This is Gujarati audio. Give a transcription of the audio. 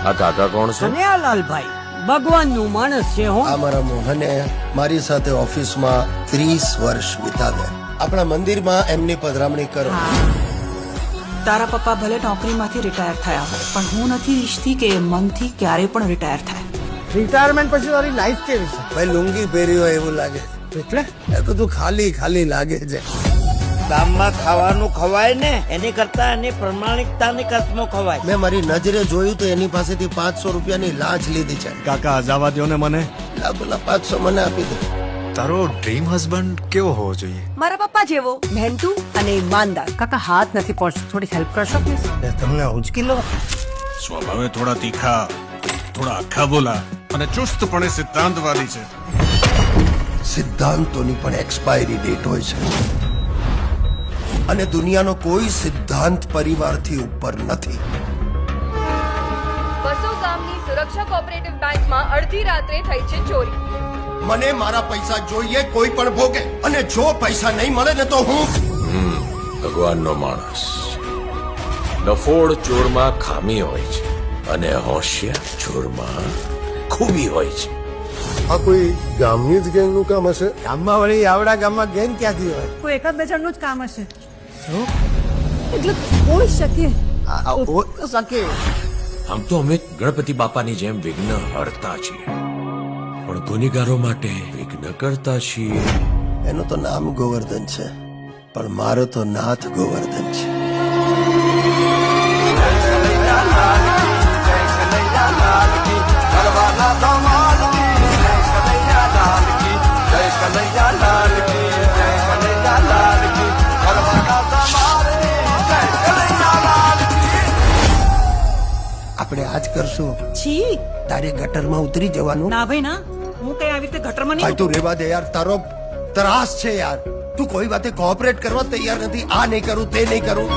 આ કાકા કોણ છે? કનૈયાલાલભાઈ ભગવાનનું માણસ છે. હું આ મારા મોહને મારી સાથે ઓફિસમાં 30 વર્ષ વિતાવ્યા. આપણા મંદિરમાં એમની પધરામણી કરો. તારા પપ્પા ભલે નોકરીમાંથી રિટાયર થયા હોય, પણ હું નથી ઈચ્છતી કે એ મનથી ક્યારેય પણ રિટાયર થાય. રિટાયરમેન્ટ પછી તારી લાઈફ કેવી છે? ભાઈ લુંગી પહેરી હોય એવું લાગે. એટલે એ તો તું ખાલી ખાલી લાગે છે. ગામમાં ખાવાનું ખવાય ને એની કરતા એની પ્રમાણિકતાની કસમો ખવાય. મેં મારી નજરે જોયું તો એની પાસેથી 500 રૂપિયાની લાંચ લીધી છે. કાકા જવા દો ને મને. લા બોલા 500 મને આપી દે. તારો ડ્રીમ હસબન્ડ કેવો હોવો જોઈએ? મારા પપ્પા જેવો, મહેનતુ અને ઈમાનદાર. કાકા હાથ નથી પહોંચતો, થોડી હેલ્પ કરશો પ્લીઝ? તમને ઉચકી લો. સ્વભાવે થોડા તીખા, થોડા આખા બોલા અને ચુસ્તપણે સિદ્ધાંતવાદી છે. સિદ્ધાંતોની પણ એક્સપાયરી ડેટ હોય છે અને દુનિયાનો કોઈ સિદ્ધાંત પરિવારથી ઉપર નથી. બસો ગામની સુરક્ષા કોઓપરેટિવ બેંકમાં અડધી રાત્રે થઈ છે ચોરી. મને મારા પૈસા જોઈએ, કોઈ પણ ભોગે. અને જો પૈસા નહીં મળે ને તો હું ભગવાનનો માણસ. ડફોડ ચોરમાં ખામી હોય છે અને હોશિયાર ચોરમાં ખૂબી હોય છે. આ કોઈ ગામની જ ગેંગનું કામ હશે? ગામમાં વળી આવડા ગામમાં ગેંગ ક્યાંથી હોય? કોઈ એકાદ બે જણનું જ કામ હશે. એટલે કોઈ શકે શકે. આમ તો અમે ગણપતિ બાપાની જેમ વિઘ્ન હરતા છીએ, પણ ગુનેગારો માટે વિઘ્ન કરતા છીએ. એનું તો નામ ગોવર્ધન છે, પણ મારો તો નાથ ગોવર્ધન છે. આપણે આજ કરશું. છી, તારે ગટરમાં ઉતરી જવાનું. ના ભાઈ ના, હું કઈ આવી રીતે ગટરમાં ભાઈ નહીં. તું રેવા દે યાર, તારો ત્રાસ છે યાર. તું કોઈ વાતે કોઓપરેટ કરવા તૈયાર નથી. આ નહીં કરું, તે નહીં કરું.